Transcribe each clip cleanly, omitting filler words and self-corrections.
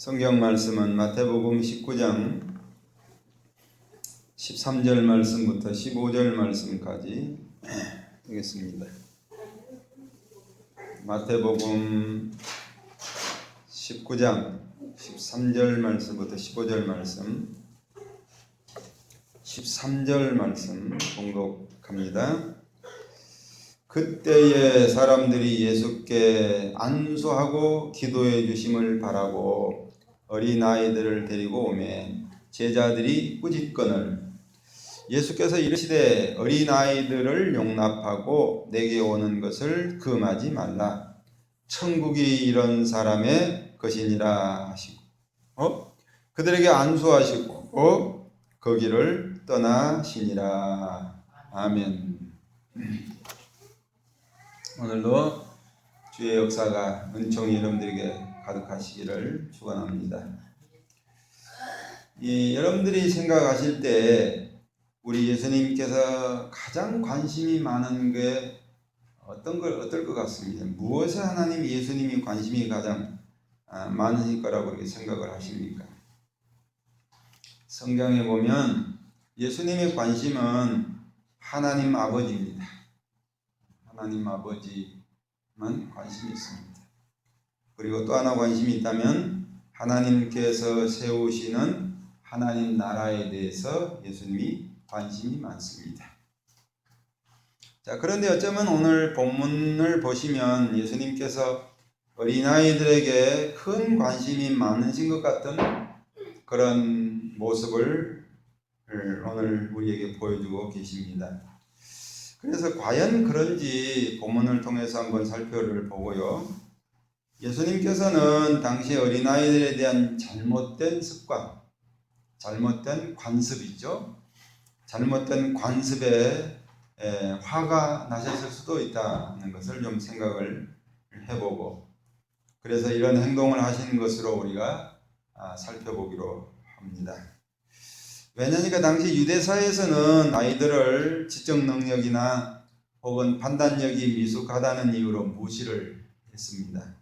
성경 말씀은 마태복음 19장 13절 말씀부터 15절 말씀까지 되겠습니다. 마태복음 19장 13절 말씀부터 15절 말씀, 13절 말씀 봉독합니다. 그때에 사람들이 예수께 안수하고 기도해 주심을 바라고 어린아이들을 데리고 오매 제자들이 꾸짖거늘 예수께서 이르시되 어린아이들을 용납하고 내게 오는 것을 금하지 말라. 천국이 이런 사람의 것이니라 하시고 그들에게 안수하시고 거기를 떠나시니라. 아멘. 오늘도 주의 역사가 은총이 여러분들에게 가득하시기를 축원합니다. 여러분들이 생각하실 때 우리 예수님께서 가장 관심이 많은 게 어떨 것 같습니다. 무엇에 하나님 예수님이 관심이 가장 많으실 거라고 그렇게 생각을 하십니까? 성경에 보면 예수님의 관심은 하나님 아버지입니다. 하나님 아버지만 관심이 있습니다. 그리고 또 하나 관심이 있다면 하나님께서 세우시는 하나님 나라에 대해서 예수님이 관심이 많습니다. 자, 그런데 어쩌면 오늘 본문을 보시면 예수님께서 어린아이들에게 큰 관심이 많으신 것 같은 그런 모습을 오늘 우리에게 보여주고 계십니다. 그래서 과연 그런지 본문을 통해서 한번 살펴를 보고요. 예수님께서는 당시 어린아이들에 대한 잘못된 습관, 잘못된 관습이죠. 잘못된 관습에 화가 나셨을 수도 있다는 것을 좀 생각을 해보고, 그래서 이런 행동을 하신 것으로 우리가 살펴보기로 합니다. 왜냐하니까 당시 유대사에서는 아이들을 지적 능력이나 혹은 판단력이 미숙하다는 이유로 무시를 했습니다.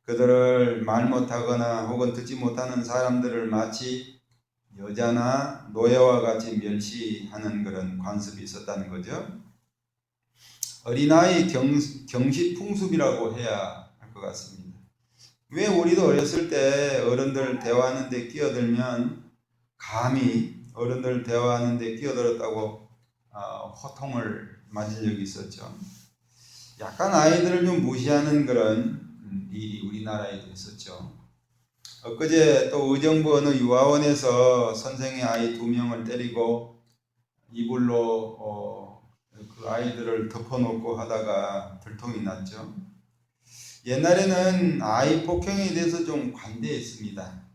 그들을 말 못하거나 혹은 듣지 못하는 사람들을 마치 여자나 노예와 같이 멸시하는 그런 관습이 있었다는 거죠. 어린아이 경시풍습이라고 해야 할 것 같습니다. 왜 우리도 어렸을 때 어른들 대화하는 데 끼어들면 감히 어른들 대화하는 데 끼어들었다고 호통을 맞은 적이 있었죠. 약간 아이들을 좀 무시하는 그런 일이 우리나라에도 있었죠. 엊그제 또 의정부 어느 유아원에서 선생의 아이 2명을 때리고 이불로 그 아이들을 덮어놓고 하다가 들통이 났죠. 옛날에는 아이 폭행에 대해서 좀 관대했습니다.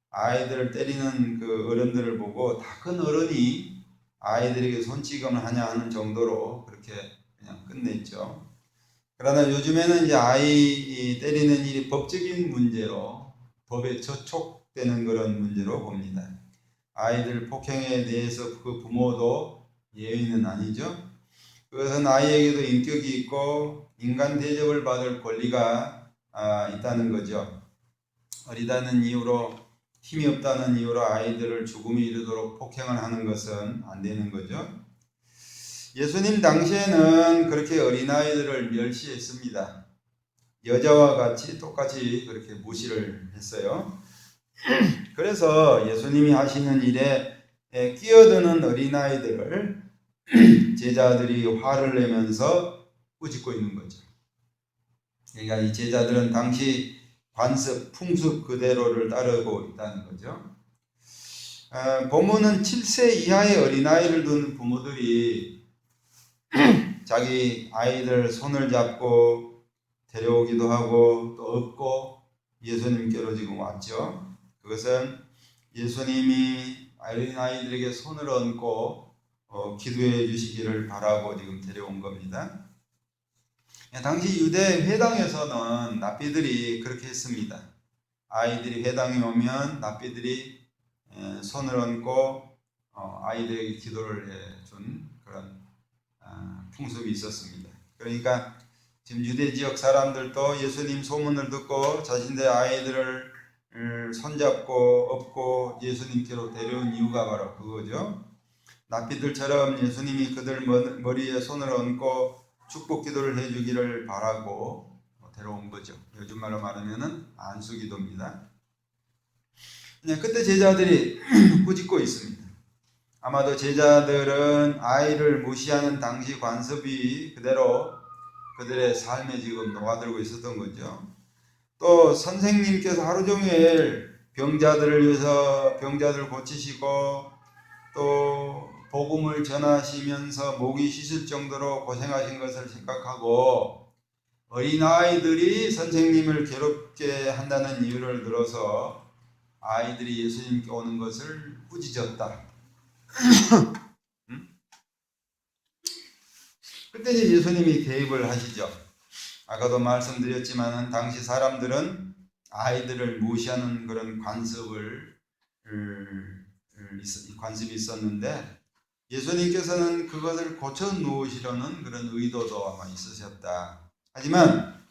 아이들을 때리는 그 어른들을 보고 다 큰 어른이 아이들에게 손찌검을 하냐 하는 정도로 그렇게 그냥 끝냈죠. 그러나 요즘에는 이제 아이 때리는 일이 법적인 문제로 법에 저촉되는 그런 문제로 봅니다. 아이들 폭행에 대해서 그 부모도 예의는 아니죠. 그것은 아이에게도 인격이 있고 인간 대접을 받을 권리가 있다는 거죠. 어리다는 이유로 힘이 없다는 이유로 아이들을 죽음에 이르도록 폭행을 하는 것은 안 되는 거죠. 예수님 당시에는 그렇게 어린아이들을 멸시했습니다. 여자와 같이 똑같이 그렇게 무시를 했어요. 그래서 예수님이 하시는 일에 끼어드는 어린아이들을 제자들이 화를 내면서 꾸짖고 있는 거죠. 그러니까 이 제자들은 당시 관습, 풍습 그대로를 따르고 있다는 거죠. 본문은 7세 이하의 어린아이를 둔 부모들이 자기 아이들 손을 잡고 데려오기도 하고 또 업고 예수님께로 지금 왔죠. 그것은 예수님이 어린아이들에게 손을 얹고 기도해 주시기를 바라고 지금 데려온 겁니다. 당시 유대 회당에서는 납비들이 그렇게 했습니다. 아이들이 회당에 오면 납비들이 손을 얹고 아이들에게 기도를 해준 그런 풍습이 있었습니다. 그러니까 지금 유대 지역 사람들도 예수님 소문을 듣고 자신들의 아이들을 손잡고 업고 예수님께로 데려온 이유가 바로 그거죠. 납비들처럼 예수님이 그들 머리에 손을 얹고 축복 기도를 해주기를 바라고 데려온 거죠. 요즘 말로 말하면은 안수기도입니다. 그때 제자들이 꾸짖고 있습니다. 아마도 제자들은 아이를 무시하는 당시 관습이 그대로 그들의 삶에 지금 녹아들고 있었던 거죠. 또 선생님께서 하루 종일 병자들을 위해서 병자들을 고치시고 또 복음을 전하시면서 목이 쉬실 정도로 고생하신 것을 생각하고 어린아이들이 선생님을 괴롭게 한다는 이유를 들어서 아이들이 예수님께 오는 것을 꾸짖었다. 그때 이제 예수님이 개입을 하시죠. 아까도 말씀드렸지만 당시 사람들은 아이들을 무시하는 그런 관습이 있었는데 예수님께서는 그것을 고쳐 놓으시려는 그런 의도도 아마 있으셨다. 하지만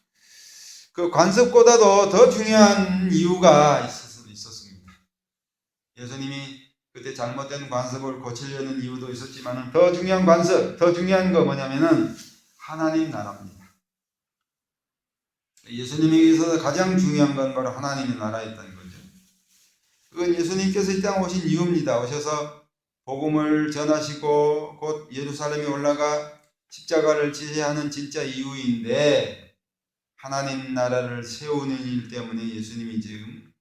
그 관습보다도 더 중요한 이유가 있었습니다. 예수님이 그때 잘못된 관습을 고치려는 이유도 있었지만 더 중요한 관습, 더 중요한 거 뭐냐면은 하나님 나라입니다. 예수님에게 있어서 가장 중요한 건 바로 하나님의 나라였다는 거죠. 그건 예수님께서 이 땅에 오신 이유입니다. 오셔서 복음을 전하시고 곧 예루살렘에 올라가 십자가를 지시하는 진짜 이유인데 하나님 나라를 세우는 일 때문에 예수님이 지금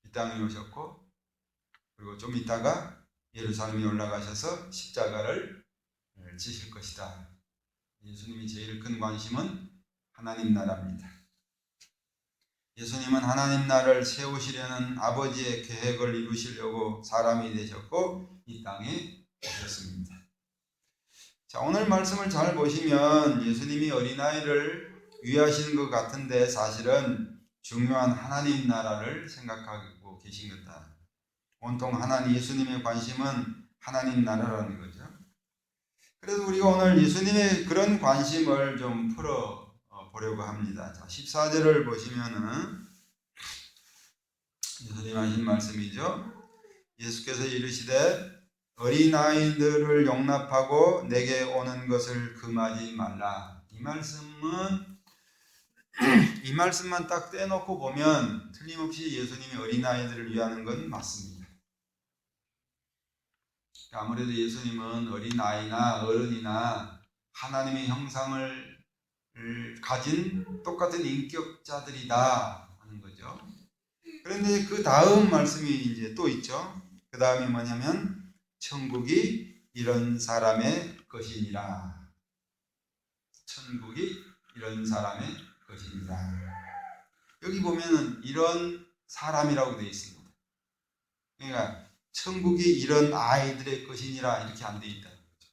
이 땅에 오셨고 그리고 좀 있다가 예루살렘에 올라가셔서 십자가를 지실 것이다. 예수님이 제일 큰 관심은 하나님 나라입니다. 예수님은 하나님 나라를 세우시려는 아버지의 계획을 이루시려고 사람이 되셨고 이 땅에 오셨습니다. 자, 오늘 말씀을 잘 보시면 예수님이 어린아이를 위하시는 것 같은데 사실은 중요한 하나님 나라를 생각하고 계신 거다. 온통 하나님 예수님의 관심은 하나님 나라라는 거죠. 그래서 우리가 오늘 예수님의 그런 관심을 좀 풀어 보려고 합니다. 자, 14절을 보시면은 예수님 하신 말씀이죠. 예수께서 이르시되 어린아이들을 용납하고 내게 오는 것을 금하지 말라. 이 말씀만 딱 떼놓고 보면 틀림없이 예수님이 어린아이들을 위하는 건 맞습니다. 아무래도 예수님은 어린아이나 어른이나 하나님의 형상을 가진 똑같은 인격자들이다 하는 거죠. 그런데 그 다음 말씀이 이제 또 있죠. 그 다음이 뭐냐면 천국이 이런 사람의 것이니라. 천국이 이런 사람의 것이니라. 여기 보면은 이런 사람이라고 되어 있습니다. 그러니까 천국이 이런 아이들의 것이니라 이렇게 안 되어 있다는 거죠.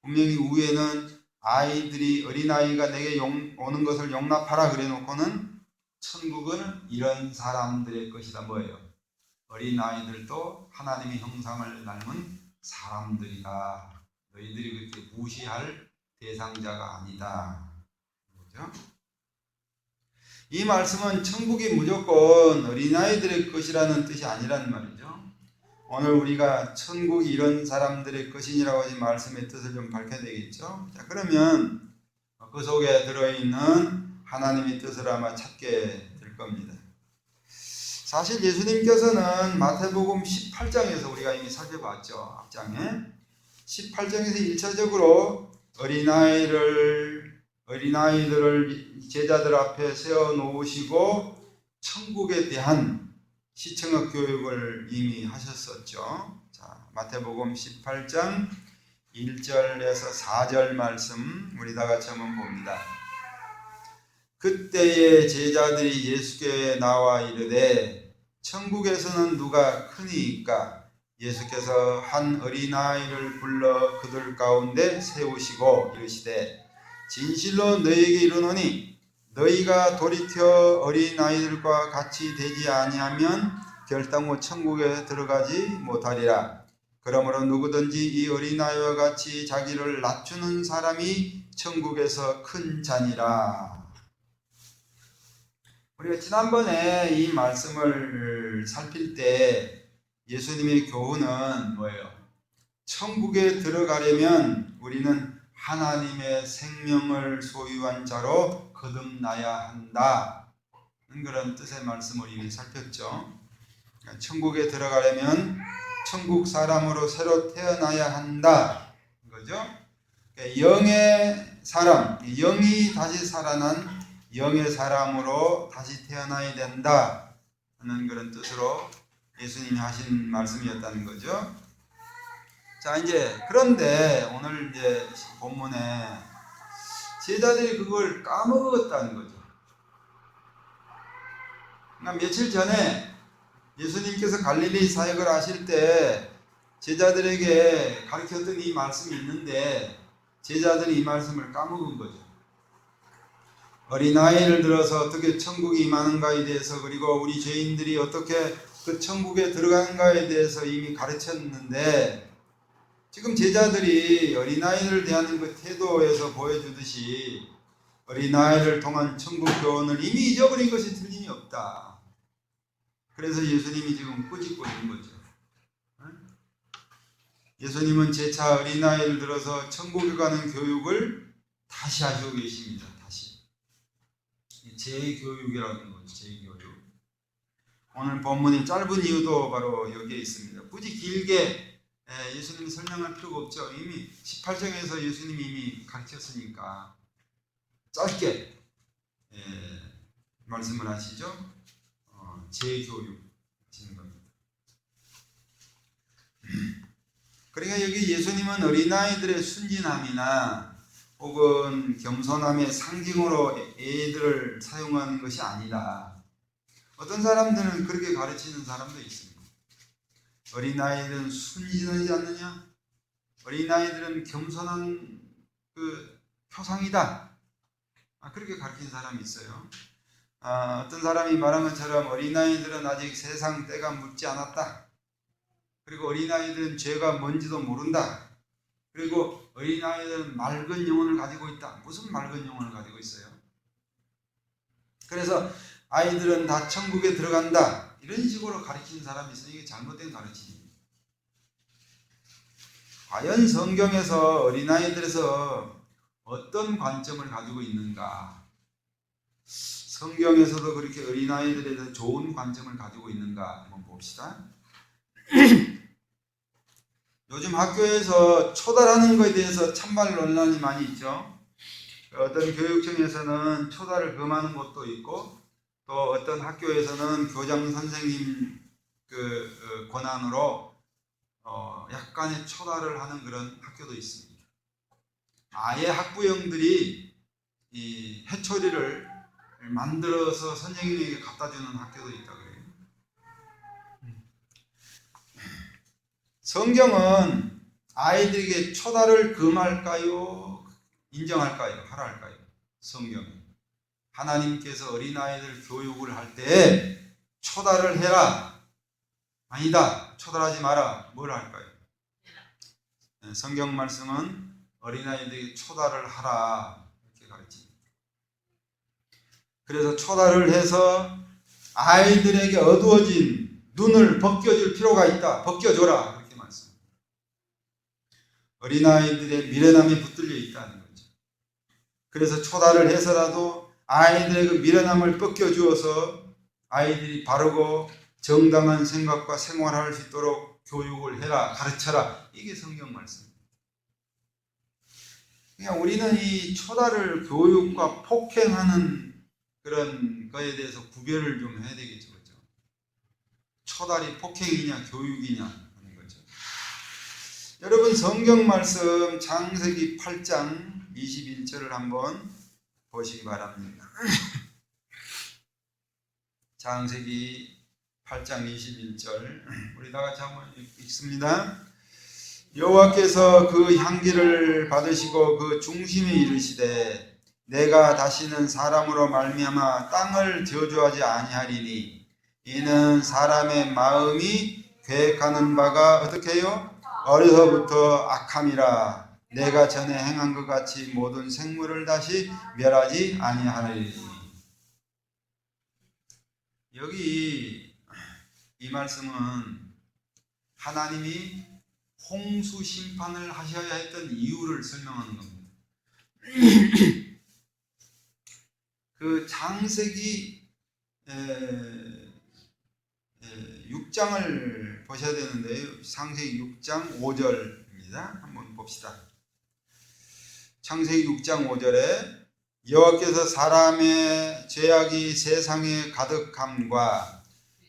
분명히 위에는 아이들이 어린아이가 내게 오는 것을 용납하라 그래 놓고는 천국은 이런 사람들의 것이다. 뭐예요? 어린아이들도 하나님의 형상을 닮은 사람들이다. 너희들이 그렇게 무시할 대상자가 아니다. 그렇죠? 이 말씀은 천국이 무조건 어린아이들의 것이라는 뜻이 아니라는 말이죠. 오늘 우리가 천국이 이런 사람들의 것이니라고 하신 말씀의 뜻을 좀 밝혀야 되겠죠. 자, 그러면 그 속에 들어있는 하나님의 뜻을 아마 찾게 될 겁니다. 사실 예수님께서는 마태복음 18장에서 우리가 이미 살펴봤죠. 앞장에 18장에서 1차적으로 어린아이들을 제자들 앞에 세워놓으시고 천국에 대한 시청학 교육을 이미 하셨었죠. 자, 마태복음 18장 1절에서 4절 말씀 우리 다 같이 한번 봅니다. 그때의 제자들이 예수께 나와 이르되 천국에서는 누가 크니이까? 예수께서 한 어린아이를 불러 그들 가운데 세우시고 이르시되 진실로 너희에게 이르노니 너희가 돌이켜 어린아이들과 같이 되지 아니하면 결단코 천국에 들어가지 못하리라. 그러므로 누구든지 이 어린아이와 같이 자기를 낮추는 사람이 천국에서 큰 자니라. 우리가 지난번에 이 말씀을 살필 때 예수님의 교훈은 뭐예요? 천국에 들어가려면 우리는 하나님의 생명을 소유한 자로 거듭나야 한다. 그런 뜻의 말씀을 이미 살폈죠. 천국에 들어가려면 천국 사람으로 새로 태어나야 한다. 그거죠? 영의 사람, 영이 다시 살아난 영의 사람으로 다시 태어나야 된다 하는 그런 뜻으로 예수님이 하신 말씀이었다는 거죠. 자, 이제 그런데 오늘 이제 본문에 제자들이 그걸 까먹었다는 거죠. 그러니까 며칠 전에 예수님께서 갈릴리 사역을 하실 때 제자들에게 가르쳤던 이 말씀이 있는데 제자들이 이 말씀을 까먹은 거죠. 어린아이를 들어서 어떻게 천국이 임하는가에 대해서, 그리고 우리 죄인들이 어떻게 그 천국에 들어가는가에 대해서 이미 가르쳤는데, 지금 제자들이 어린아이를 대하는 그 태도에서 보여주듯이 어린아이를 통한 천국 교훈을 이미 잊어버린 것이 틀림이 없다. 그래서 예수님이 지금 꾸짖고 있는 거죠. 예수님은 재차 어린아이를 들어서 천국에 가는 교육을 다시 하시고 계십니다. 다시. 재교육이라는 거죠. 재교육. 오늘 본문이 짧은 이유도 바로 여기에 있습니다. 굳이 길게 예수님이 설명할 필요가 없죠. 이미 18장에서 예수님이 이미 가르쳤으니까 짧게 말씀을 하시죠. 재교육 하시는 겁니다. 그러니까 여기 예수님은 어린아이들의 순진함이나 혹은 겸손함의 상징으로 애들을 사용하는 것이 아니다. 어떤 사람들은 그렇게 가르치는 사람도 있습니다. 어린아이들은 순진하지 않느냐? 어린아이들은 겸손한 그 표상이다. 그렇게 가르치는 사람이 있어요. 어떤 사람이 말한 것처럼 어린아이들은 아직 세상 때가 묻지 않았다. 그리고 어린아이들은 죄가 뭔지도 모른다. 그리고 어린아이들은 맑은 영혼을 가지고 있다. 무슨 맑은 영혼을 가지고 있어요? 그래서 아이들은 다 천국에 들어간다. 이런 식으로 가르치는 사람이 있어요. 이게 잘못된 가르침입니다. 과연 성경에서 어린아이들에서 어떤 관점을 가지고 있는가? 성경에서도 그렇게 어린아이들에 대해서 좋은 관점을 가지고 있는가? 한번 봅시다. 요즘 학교에서 초달하는 것에 대해서 찬반 논란이 많이 있죠. 어떤 교육청에서는 초달을 금하는 곳도 있고, 또 어떤 학교에서는 교장 선생님 그 권한으로 약간의 초달을 하는 그런 학교도 있습니다. 아예 학부형들이 이 해초리를 만들어서 선생님에게 갖다 주는 학교도 있다 그래요. 성경은 아이들에게 초달을 금할까요? 인정할까요? 하랄까요? 성경은 하나님께서 어린아이들 교육을 할 때 초달을 해라, 아니다, 초달하지 마라, 뭘 할까요? 성경 말씀은 어린아이들에게 초달을 하라 이렇게 가르칩니다. 그래서 초달을 해서 아이들에게 어두워진 눈을 벗겨줄 필요가 있다. 벗겨줘라. 어린아이들의 미련함이 붙들려 있다는 거죠. 그래서 초달을 해서라도 아이들의 그 미련함을 벗겨주어서 아이들이 바르고 정당한 생각과 생활할 수 있도록 교육을 해라, 가르쳐라. 이게 성경 말씀입니다. 그냥 우리는 이 초달을 교육과 폭행하는 그런 거에 대해서 구별을 좀 해야 되겠죠. 그렇죠? 초달이 폭행이냐 교육이냐. 여러분 성경 말씀 창세기 8장 21절을 한번 보시기 바랍니다. 창세기 8장 21절 우리 다 같이 한번 읽습니다. 여호와께서 그 향기를 받으시고 그 중심에 이르시되 내가 다시는 사람으로 말미암아 땅을 저주하지 아니하리니 이는 사람의 마음이 계획하는 바가 어떻게 해요? 어려서부터 악함이라 내가 전에 행한 것 같이 모든 생물을 다시 멸하지 아니하리니. 여기 이 말씀은 하나님이 홍수 심판을 하셔야 했던 이유를 설명하는 겁니다. 그 창세기 6장을 보셔야 되는데요. 창세기 6장 5절입니다. 한번 봅시다. 창세기 6장 5절에 여호와께서 사람의 죄악이 세상에 가득함과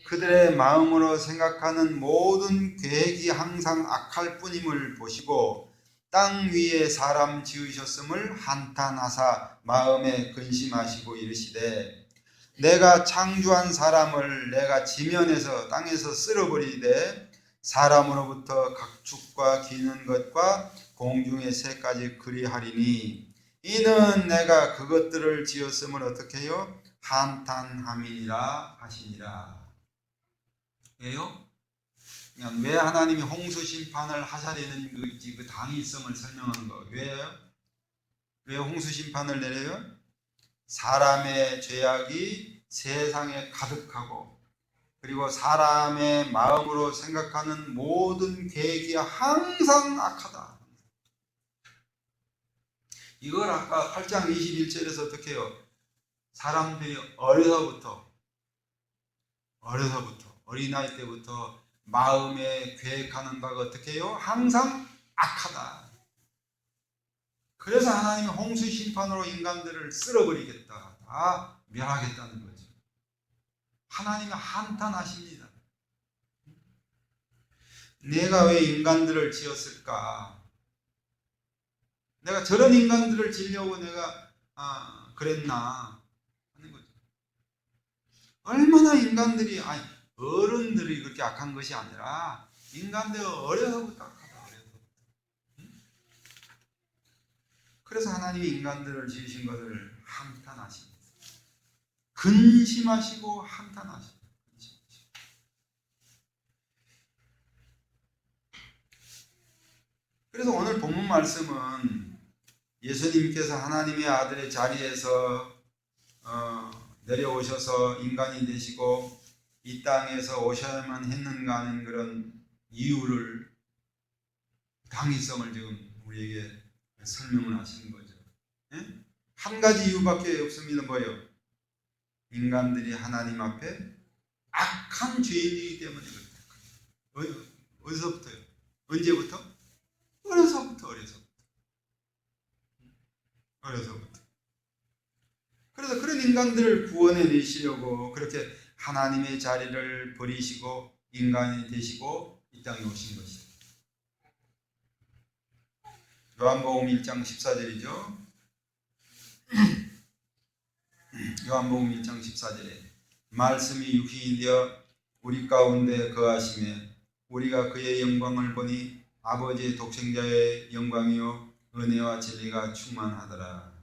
그들의 마음으로 생각하는 모든 계획이 항상 악할 뿐임을 보시고 땅 위에 사람 지으셨음을 한탄하사 마음에 근심하시고 이르시되 내가 창조한 사람을 내가 지면에서 땅에서 쓸어버리되 사람으로부터 각축과 기는 것과 공중의 새까지 그리하리니 이는 내가 그것들을 지었음을 어떻게 해요? 한탄함이니라 하시니라. 왜요? 왜 하나님이 홍수 심판을 하셔야 되는 그 당위성을 설명하는 거. 왜요? 왜 홍수 심판을 내려요? 사람의 죄악이 세상에 가득하고 그리고 사람의 마음으로 생각하는 모든 계획이 항상 악하다. 이걸 아까 8장 21절에서 어떻게 해요? 사람들이 어려서부터 어린아이 때부터 마음에 계획하는 바가 어떻게 해요? 항상 악하다. 그래서 하나님이 홍수 심판으로 인간들을 쓸어버리겠다. 다 멸하겠다는 거죠. 하나님이 한탄하십니다. 내가 왜 인간들을 지었을까? 내가 저런 인간들을 지으려고 내가 그랬나 하는 거죠. 얼마나 인간들이 어른들이 그렇게 악한 것이 아니라 인간들 어려서부터 악하다. 그래서 하나님이 인간들을 지으신 것을 한탄하십니다. 근심하시고 한탄하십니다. 그래서 오늘 본문 말씀은 예수님께서 하나님의 아들의 자리에서 내려오셔서 인간이 되시고 이 땅에서 오셔야만 했는가 하는 그런 이유를, 당위성을 지금 우리에게 설명을 하시는 거죠. 예? 한 가지 이유밖에 없습니다. 뭐예요? 인간들이 하나님 앞에 악한 죄인이기 때문에 그렇다. 어디서부터요? 언제부터? 어려서부터. 그래서 그런 인간들을 구원해 내시려고 그렇게 하나님의 자리를 버리시고 인간이 되시고 이 땅에 오신 것이다. 요한복음 1장 14절이죠. 요한복음 1장 14절에 말씀이 육신이 되어 우리 가운데 거하시매 우리가 그의 영광을 보니 아버지의 독생자의 영광이요 은혜와 진리가 충만하더라.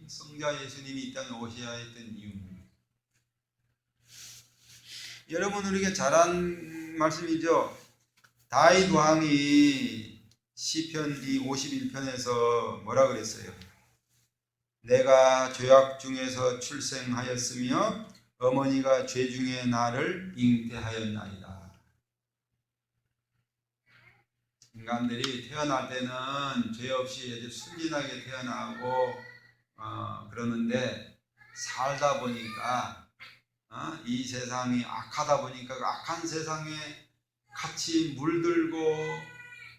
성자 예수님이 이 땅에 오셔야 했던 이유입니다. 여러분 우리에게 잘한 말씀이죠. 다윗 왕이 시편 51편에서 뭐라 그랬어요? 내가 죄악 중에서 출생하였으며 어머니가 죄 중에 나를 잉태하였나이다. 인간들이 태어날 때는 죄 없이 아주 순진하게 태어나고 그러는데 살다 보니까 이 세상이 악하다 보니까 그 악한 세상에 같이 물들고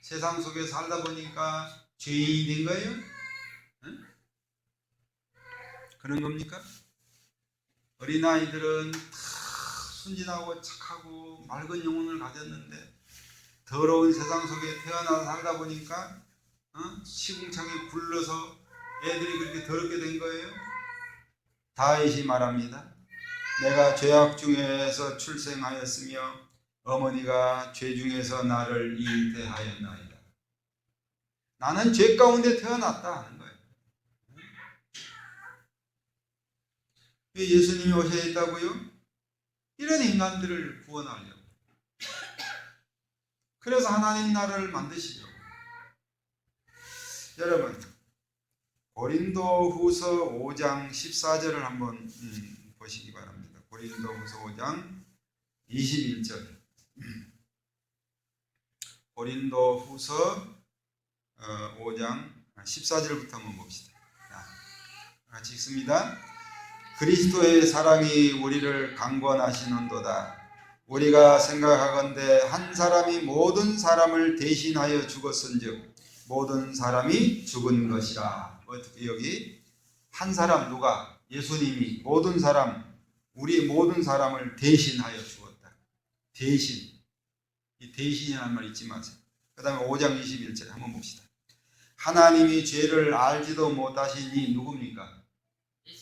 세상 속에 살다 보니까 죄인이 된 거예요? 응? 그런 겁니까? 어린아이들은 다 순진하고 착하고 맑은 영혼을 가졌는데 더러운 세상 속에 태어나서 살다 보니까 시궁창에 굴러서 애들이 그렇게 더럽게 된 거예요? 다윗이 말합니다. 내가 죄악 중에서 출생하였으며 어머니가 죄 중에서 나를 잉태하였나이다. 나는 죄 가운데 태어났다 하는 거예요. 왜 예수님이 오셔야 했다고요? 이런 인간들을 구원하려고. 그래서 하나님 나라를 만드시려고. 여러분 고린도후서 5장 14절을 한번 보시기 바랍니다. 고린도후서 5장 21절. 고린도후서 5장 14절부터 한번 봅시다. 같이 읽습니다. 그리스도의 사랑이 우리를 강권하시는도다. 우리가 생각하건대 한 사람이 모든 사람을 대신하여 죽었은즉 모든 사람이 죽은 것이라. 어떻게 여기 한 사람 누가? 예수님이 모든 사람, 우리 모든 사람을 대신하여 죽었다. 대신. 이 대신이라는 말 잊지 마세요. 그 다음에 5장 21절 한번 봅시다. 하나님이 죄를 알지도 못하신 이 누굽니까?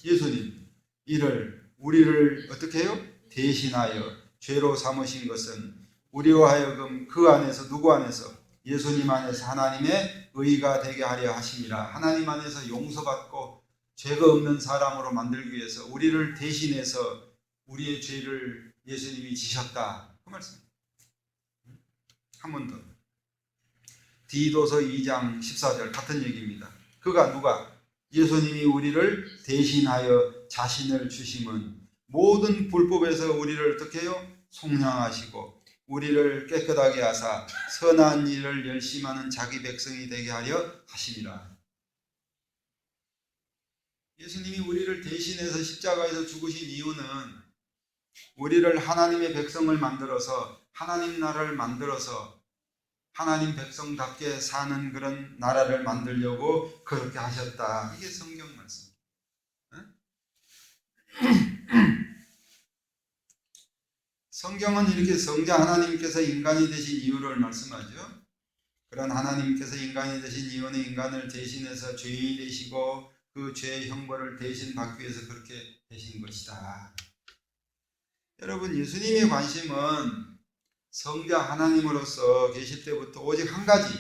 예수님. 이를 우리를 어떻게 해요? 대신하여 죄로 삼으신 것은 우리로 하여금 그 안에서 누구 안에서? 예수님 안에서 하나님의 의가 되게 하려 하심이라. 하나님 안에서 용서받고 죄가 없는 사람으로 만들기 위해서 우리를 대신해서 우리의 죄를 예수님이 지셨다. 그 말씀입니다. 한 번 더. 디도서 2장 14절 같은 얘기입니다. 그가 누가? 예수님이 우리를 대신하여 자신을 주심은 모든 불법에서 우리를 어떻게 해요? 속량하시고 우리를 깨끗하게 하사 선한 일을 열심히 하는 자기 백성이 되게 하려 하심이라. 예수님이 우리를 대신해서 십자가에서 죽으신 이유는 우리를 하나님의 백성을 만들어서 하나님 나라를 만들어서 하나님 백성답게 사는 그런 나라를 만들려고 그렇게 하셨다. 이게 성경 말씀. 성경은 이렇게 성자 하나님께서 인간이 되신 이유를 말씀하죠. 그런 하나님께서 인간이 되신 이유는 인간을 대신해서 죄인이 되시고 그 죄의 형벌을 대신 받기 위해서 그렇게 되신 것이다. 여러분, 예수님의 관심은 성자 하나님으로서 계실 때부터 오직 한 가지,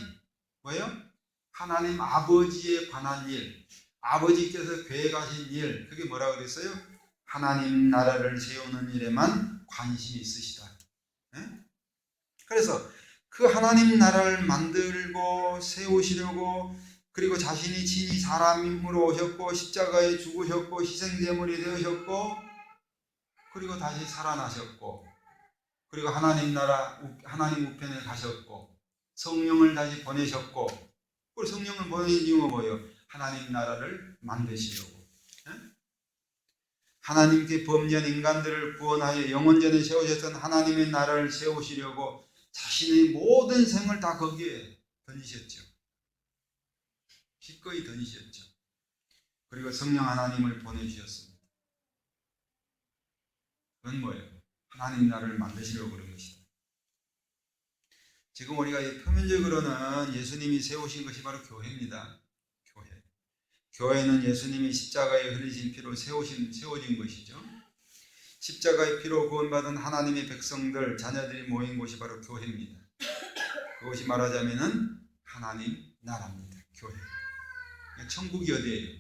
뭐예요? 하나님 아버지에 관한 일, 아버지께서 계획하신 일, 그게 뭐라 그랬어요? 하나님 나라를 세우는 일에만 관심이 있으시다. 그래서 그 하나님 나라를 만들고 세우시려고, 그리고 자신이 친히 사람으로 오셨고 십자가에 죽으셨고 희생제물이 되으셨고, 그리고 다시 살아나셨고, 그리고 하나님 나라 하나님 우편에 가셨고 성령을 다시 보내셨고, 그리고 성령을 보내신 이유가 뭐예요? 하나님 나라를 만드시려고. 하나님께 범죄한 인간들을 구원하여 영원전에 세우셨던 하나님의 나라를 세우시려고 자신의 모든 생을 다 거기에 던지셨죠. 기꺼이 던지셨죠. 그리고 성령 하나님을 보내주셨습니다. 그건 뭐예요? 하나님 나라를 만드시려고 그런 것이다. 지금 우리가 표면적으로는 예수님이 세우신 것이 바로 교회입니다. 교회. 교회는 예수님이 십자가에 흘리신 피로 세워진 것이죠. 십자가의 피로 구원받은 하나님의 백성들, 자녀들이 모인 곳이 바로 교회입니다. 그것이 말하자면은 하나님 나라입니다. 교회. 천국이 어디예요?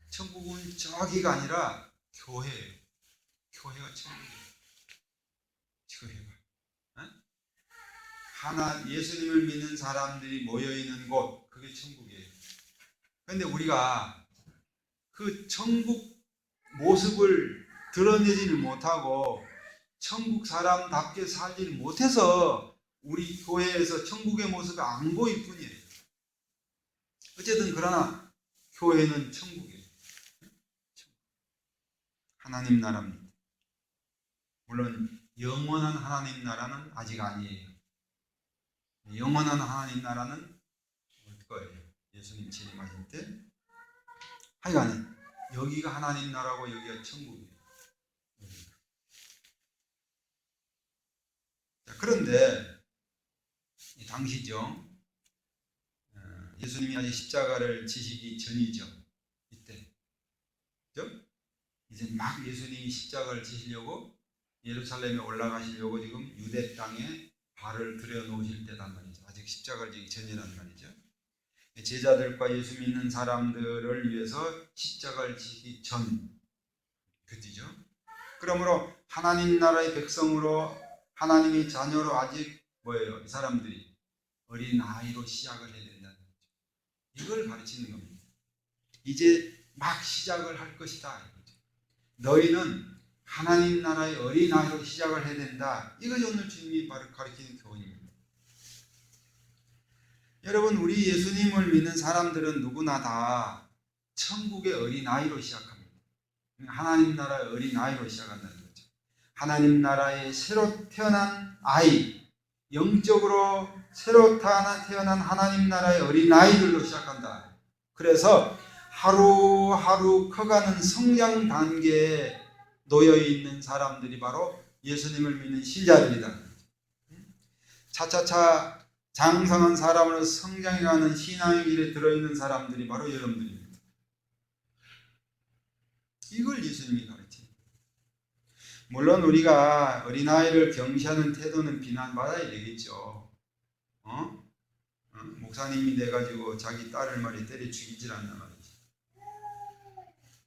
천국은 저기가 아니라 교회예요. 교회가 천국이에요. 교회가. 예수님을 믿는 사람들이 모여있는 곳, 그게 천국이에요. 그런데 우리가 그 천국 모습을 드러내지를 못하고 천국 사람답게 살지를 못해서 우리 교회에서 천국의 모습이 안 보일 뿐이에요. 어쨌든 그러나 교회는 천국이에요. 하나님 나라입니다. 물론 영원한 하나님 나라는 아직 아니에요. 영원한 하나님 나라는 올 거예요. 예수님 재림하실 때. 하여간에 여기가 하나님 나라고 여기가 천국이에요. 자, 그런데 이 당시죠. 예수님이 아직 십자가를 지시기 전이죠. 이때. 그죠? 이제 막 예수님이 십자가를 지시려고 예루살렘에 올라가시려고 지금 유대 땅에 발을 들여놓으실 때란 말이죠. 아직 십자가를 지기 전이란 말이죠. 제자들과 예수 믿는 사람들을 위해서 십자가를 지기 전 그때죠. 그러므로 하나님 나라의 백성으로 하나님의 자녀로 아직 뭐예요? 이 사람들이 어린 아이로 시작을 해야 된다는 거죠. 이걸 가르치는 겁니다. 이제 막 시작을 할 것이다. 너희는 하나님 나라의 어린아이로 시작을 해야 된다. 이것이 오늘 주님이 바로 가르치는 교훈입니다. 여러분, 우리 예수님을 믿는 사람들은 누구나 다 천국의 어린아이로 시작합니다. 하나님 나라의 어린아이로 시작한다는 거죠. 하나님 나라의 새로 태어난 아이, 영적으로 새로 태어난 하나님 나라의 어린아이들로 시작한다. 그래서 하루하루 커가는 성장 단계에 놓여있는 사람들이 바로 예수님을 믿는 신자들이다. 차차차 장성한 사람으로 성장해가는 신앙의 길에 들어있는 사람들이 바로 여러분들입니다. 이걸 예수님이 가르칩니다. 물론 우리가 어린아이를 경시하는 태도는 비난받아야 되겠죠. 목사님이 돼가지고 자기 딸을 말이 때려 죽이질 않나 말이지.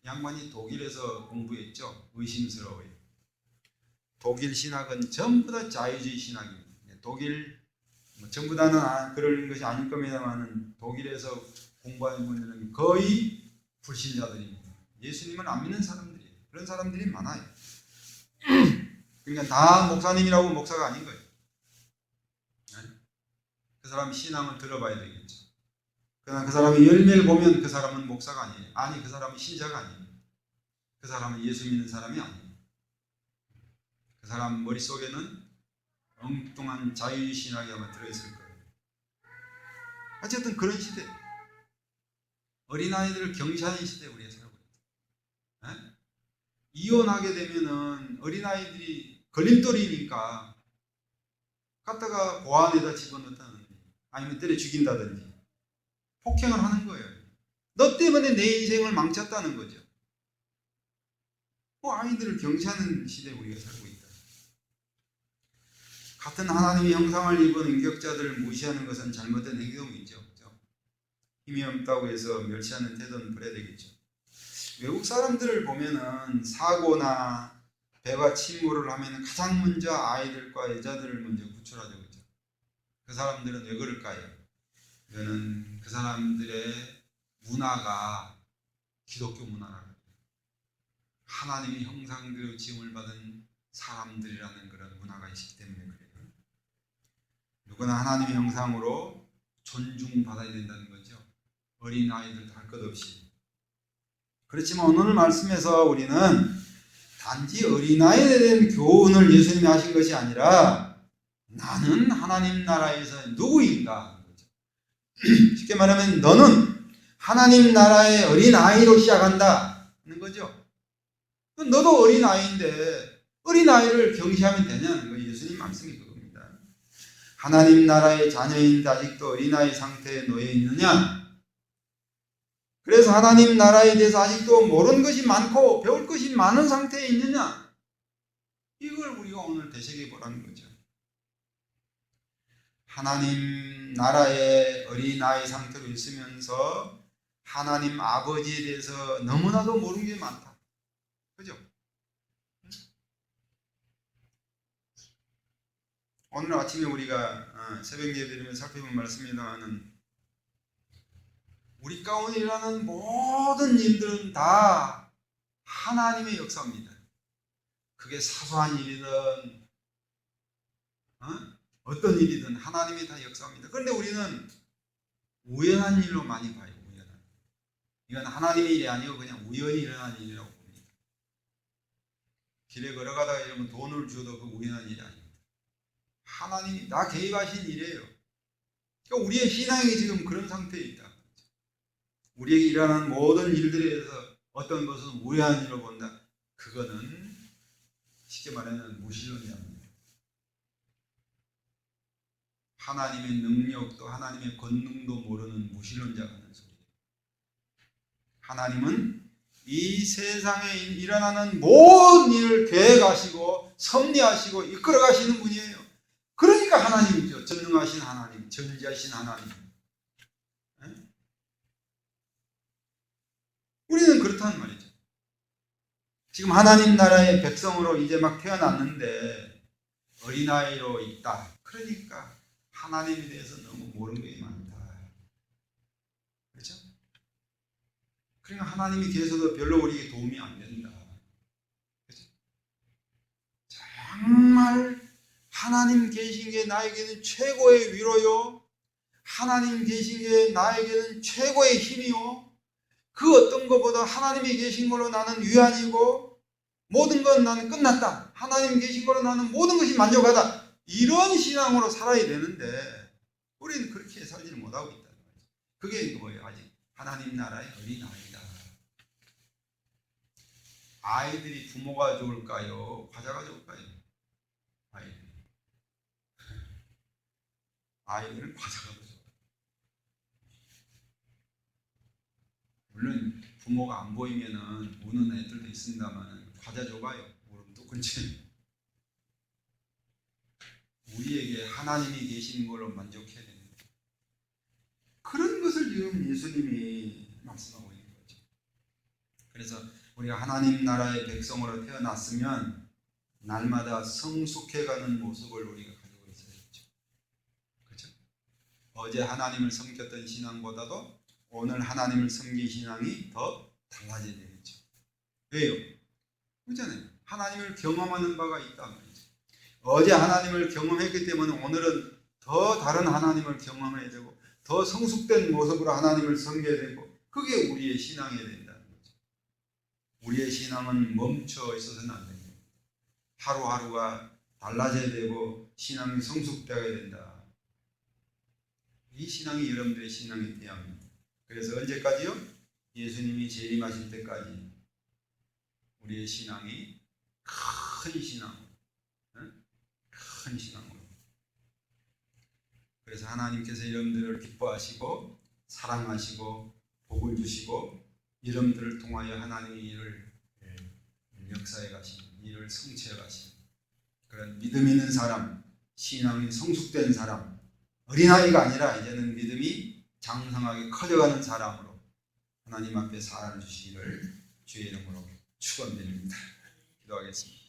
양반이 독일에서 공부했죠. 의심스러워요. 독일 신학은 전부 다 자유주의 신학입니다. 독일 전부 다는 그런 것이 아닐 겁니다만 독일에서 공부하는 분들은 거의 불신자들입니다. 예수님을 안 믿는 사람들이에요. 그런 사람들이 많아요. 그러니까 다 목사님이라고 목사가 아닌 거예요. 그 사람 신앙을 들어봐야 되겠죠. 그러나 그 사람의 열매를 보면 그 사람은 목사가 아니에요. 아니, 그 사람은 신자가 아니에요. 그 사람은 예수 믿는 사람이 아니에요. 그 사람 머릿속에는 엉뚱한 자유주의 신학이 아마 들어있을 거예요. 어쨌든 그런 시대, 어린아이들을 경시하는 시대에 우리가 살고 있다. 이혼하게 되면은 어린아이들이 걸림돌이니까 갖다가 고안에다 집어넣다든지 아니면 때려 죽인다든지 폭행을 하는 거예요. 너 때문에 내 인생을 망쳤다는 거죠. 아이들을 경시하는 시대에 우리가 살고 있다. 같은 하나님의 형상을 입은 인격자들을 무시하는 것은 잘못된 행동이죠. 힘이 없다고 해서 멸시하는 태도는 버려야 되겠죠. 외국 사람들을 보면은 사고나 배가 침몰을 하면 가장 먼저 아이들과 여자들을 먼저 구출하죠. 그렇죠? 그 사람들은 왜 그럴까요? 이거는 그 사람들의 문화가 기독교 문화라고. 하나님의 형상대로 지음을 받은 사람들이라는 그런 문화가 있기 때문에 그래요. 누구나 하나님의 형상으로 존중받아야 된다는 거죠. 어린아이들도 할 것 없이. 그렇지만 오늘 말씀에서 우리는 단지 어린아이에 대한 교훈을 예수님이 하신 것이 아니라 나는 하나님 나라에서 누구인가 하는 거죠. 쉽게 말하면 너는 하나님 나라의 어린아이로 시작한다는 거죠. 너도 어린아이인데 어린아이를 경시하면 되냐는 거예요. 예수님 말씀이 그겁니다. 하나님 나라의 자녀인데 아직도 어린아이 상태에 놓여 있느냐? 그래서 하나님 나라에 대해서 아직도 모르는 것이 많고 배울 것이 많은 상태에 있느냐? 이걸 우리가 오늘 되새겨 보라는 거죠. 하나님 나라의 어린아이 상태로 있으면서 하나님 아버지에 대해서 너무나도 모르는 게 많다. 그죠? 오늘 아침에 우리가 새벽 예배드리며 살펴본 말씀입니다만 우리 가운데 일어나는 모든 일들은 다 하나님의 역사입니다. 그게 사소한 일이든 어떤 일이든 하나님이 다 역사입니다. 그런데 우리는 우연한 일로 많이 봐요. 우연한. 이건 하나님의 일이 아니고 그냥 우연히 일어난 일이라고 봅니다. 길에 걸어가다가 이러면 돈을 줘도 그 우연한 일이 아닙니다. 하나님이 다 개입하신 일이에요. 그러니까 우리의 신앙이 지금 그런 상태에 있다. 우리에게 일어나는 모든 일들에 대해서 어떤 것은 우연한 일로 본다. 그거는 쉽게 말하면 무신론자입니다. 하나님의 능력도 하나님의 권능도 모르는 무신론자가 하는 소리예요. 하나님은 이 세상에 일어나는 모든 일을 계획하시고 섭리하시고 이끌어가시는 분이에요. 그러니까 하나님이죠. 전능하신 하나님, 전지하신 하나님. 우리는 그렇다는 말이죠. 지금 하나님 나라의 백성으로 이제 막 태어났는데 어린아이로 있다. 그러니까 하나님에 대해서 너무 모르는 게 많다. 그렇죠? 그러니까 하나님이 계셔도 별로 우리에게 도움이 안 된다. 그렇죠? 정말 하나님 계신 게 나에게는 최고의 위로요, 하나님 계신 게 나에게는 최고의 힘이요, 그 어떤 것보다 하나님이 계신 걸로 나는 위안이고 모든 건 나는 끝났다, 하나님 계신 걸로 나는 모든 것이 만족하다, 이런 신앙으로 살아야 되는데 우리는 그렇게 살지를 못하고 있다는 거죠. 그게 뭐예요? 아직 하나님 나라의 어린아이다. 아이들이 부모가 좋을까요? 과자가 좋을까요? 아이들은 과자가 더 좋아요. 물론 부모가 안 보이면은 우는 애들도 있습니다만 과자 줘봐요. 울음 또 끊지. 우리에게 하나님이 계신 걸로 만족해야 됩니다. 그런 것을 지금 예수님이 말씀하고 있는 거죠. 그래서 우리가 하나님 나라의 백성으로 태어났으면 날마다 성숙해가는 모습을 우리가 가지고 있어야죠. 그렇죠? 어제 하나님을 섬겼던 신앙보다도 오늘 하나님을 섬긴 신앙이 더 달라져야 되겠죠. 왜요? 그렇잖아요. 하나님을 경험하는 바가 있단 말이죠. 어제 하나님을 경험했기 때문에 오늘은 더 다른 하나님을 경험해야 되고 더 성숙된 모습으로 하나님을 섬겨야 되고, 그게 우리의 신앙이 된다는 거죠. 우리의 신앙은 멈춰 있어서는 안 됩니다. 하루하루가 달라져야 되고 신앙이 성숙되어야 된다. 이 신앙이 여러분들의 신앙이 되어야 합니다. 그래서 언제까지요? 예수님이 재림하실 때까지 우리의 신앙이 큰 신앙, 큰 신앙으로. 그래서 하나님께서 여러분들을 기뻐하시고 사랑하시고 복을 주시고 여러분들을 통하여 하나님이 이를 역사해 가시는, 이를 성취해 가시는 그런 믿음 있는 사람, 신앙이 성숙된 사람, 어린아이가 아니라 이제는 믿음이 장성하게 커져가는 사람으로 하나님 앞에 살아주시기를 주의 이름으로 축원드립니다. 기도하겠습니다.